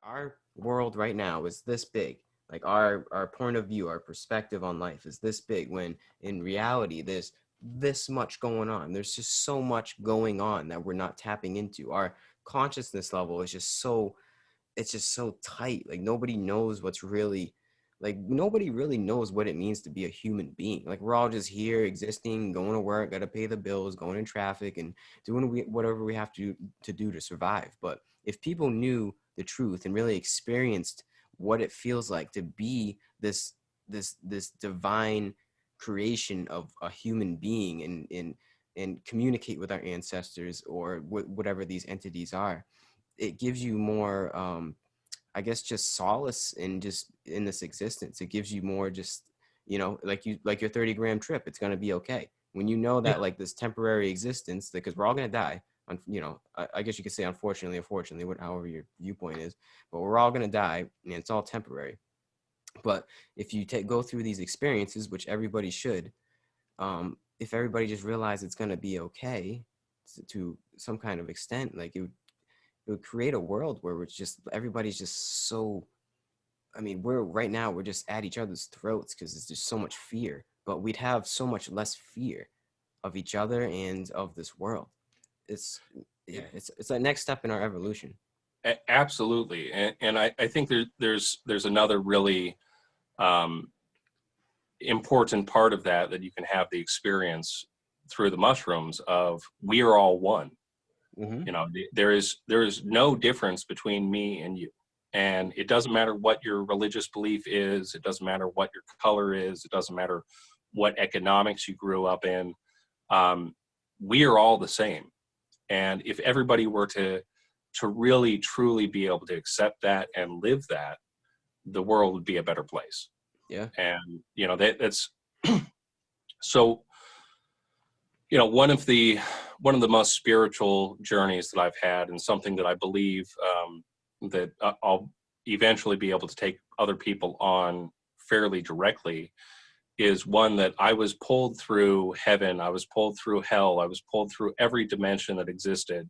our world right now is this big. Like our point of view, our perspective on life is this big, when in reality there's this much going on. There's just so much going on that we're not tapping into. Our consciousness level is just so, it's just so tight. Like nobody really knows what it means to be a human being. Like we're all just here existing, going to work, got to pay the bills, going in traffic, and doing whatever we have to do to survive. But if people knew the truth and really experienced what it feels like to be this divine creation of a human being, and communicate with our ancestors or whatever these entities are, it gives you more I guess just solace in just in this existence. It gives you more just, like your 30-gram trip, it's going to be okay. When you know Yeah. that like this temporary existence, because we're all going to die, I guess you could say unfortunately, however your viewpoint is, but we're all going to die and it's all temporary. But if you go through these experiences, which everybody should, if everybody just realized it's going to be okay to some kind of extent, like it would create a world where it's just everybody's just so, I mean, we're right now we're just at each other's throats because there's just so much fear, but we'd have so much less fear of each other and of this world. It's Yeah, it's a next step in our evolution. Absolutely. And I think there's another really um, important part of that you can have the experience through the mushrooms of we are all one. Mm-hmm. There is no difference between me and you. And it doesn't matter what your religious belief is. It doesn't matter what your color is. It doesn't matter what economics you grew up in. Um, we are all the same. And if everybody were to really truly be able to accept that and live that, the world would be a better place. Yeah. And that's so. One of the most spiritual journeys that I've had, and something that I believe that I'll eventually be able to take other people on fairly directly, is one that I was pulled through heaven, I was pulled through hell, I was pulled through every dimension that existed,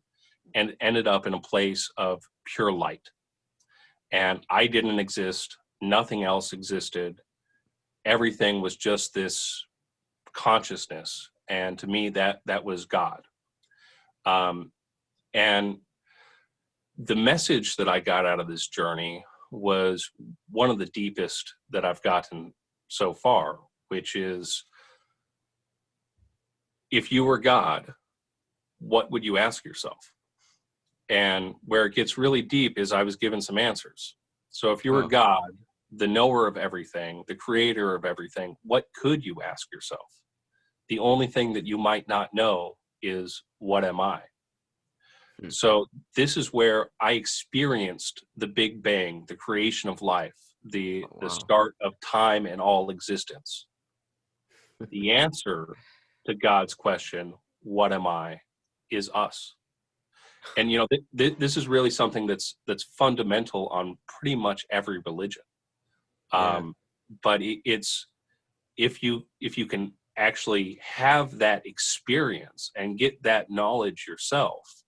and ended up in a place of pure light. And I didn't exist, nothing else existed. Everything was just this consciousness, and to me that was God. um, and the message that I got out of this journey was one of the deepest that I've gotten so far, which is, if you were God, what would you ask yourself? And where it gets really deep is I was given some answers. So if you were Oh, God, the knower of everything, the creator of everything, what could you ask yourself? The only thing that you might not know is, what am I? hmm. So this is where I experienced the Big Bang, the creation of life, the Oh, the wow. start of time and all existence. The answer to God's question, what am I, is us. And this is really something that's fundamental on pretty much every religion. Yeah. Um, but it's, if you can actually have that experience and get that knowledge yourself,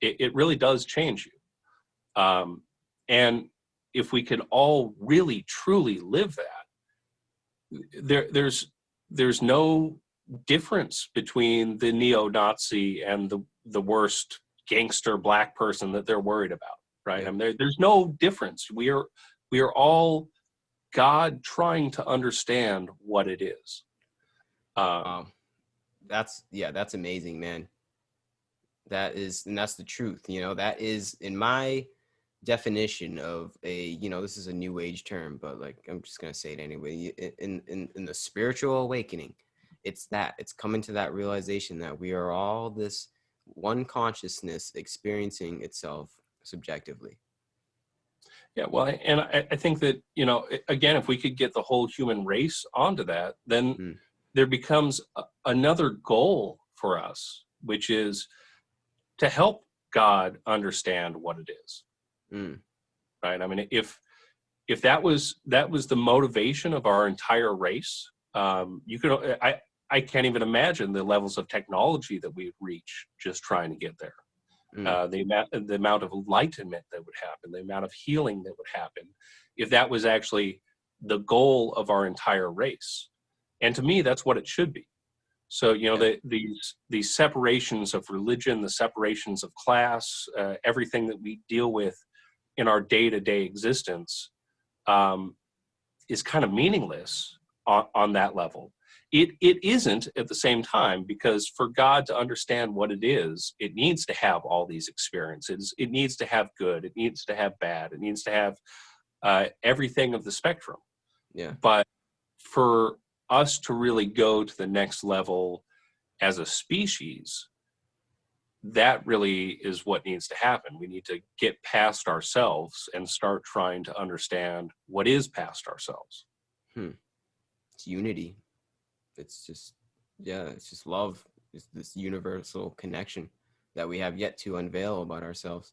it really does change you. And if we could all really truly live that, there's no difference between the neo-Nazi and the worst gangster black person that they're worried about, right? I Yep. mean, there's no difference. We are all God trying to understand what it is. Um, Wow. That's amazing, man. And that's the truth. That is in my definition of this is a new age term, but like I'm just gonna say it anyway. In the spiritual awakening, it's coming to that realization that we are all this one consciousness experiencing itself subjectively. Yeah, well, and I think that, again, if we could get the whole human race onto that, then Mm, there becomes another goal for us, which is to help God understand what it is, mm, right? I mean, if that was the motivation of our entire race, you could, I can't even imagine the levels of technology that we'd reach just trying to get there. Mm. the amount of enlightenment that would happen, the amount of healing that would happen, if that was actually the goal of our entire race. And to me, that's what it should be. So, Yeah. these separations of religion, the separations of class, everything that we deal with in our day-to-day existence, is kind of meaningless on that level. It isn't at the same time, because for God to understand what it is, it needs to have all these experiences. It needs to have good. It needs to have bad. It needs to have everything of the spectrum. Yeah. But for us to really go to the next level as a species, that really is what needs to happen. We need to get past ourselves and start trying to understand what is past ourselves. Hmm. It's unity. It's just, yeah, it's just love. It's this universal connection that we have yet to unveil about ourselves.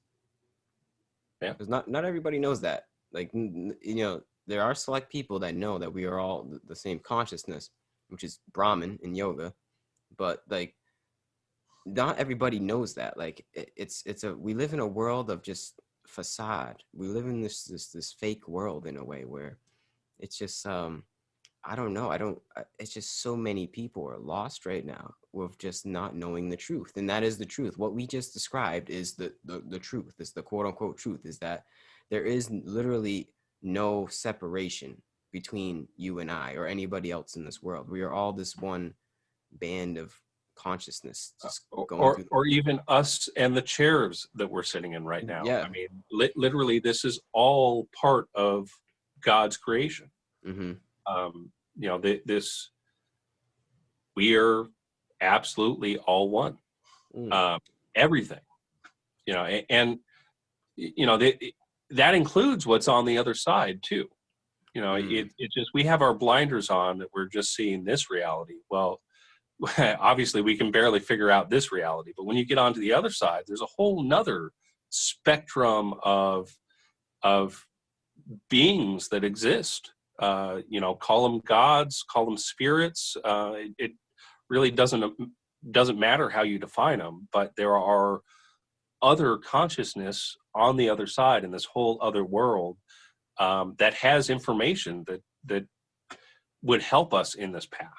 Yeah. Because not everybody knows that. Like, there are select people that know that we are all the same consciousness, which is Brahman in yoga. But like, not everybody knows that. Like, we live in a world of just facade. We live in this fake world in a way where it's just I don't know. It's just so many people are lost right now with just not knowing the truth. And that is the truth. What we just described is the truth. It's the quote unquote truth, is that there is literally no separation between you and I or anybody else in this world. We are all this one band of consciousness just going through. Or even us and the chairs that we're sitting in right now. Yeah. I mean, literally, this is all part of God's creation. Mm-hmm. This, we are absolutely all one. Mm. Everything, and that includes what's on the other side too. Mm. It just, we have our blinders on that we're just seeing this reality. Well, obviously we can barely figure out this reality, but when you get onto the other side, there's a whole nother spectrum of beings that exist. Call them gods, call them spirits. It really doesn't matter how you define them, but there are other consciousness on the other side in this whole other world, that has information that would help us in this path.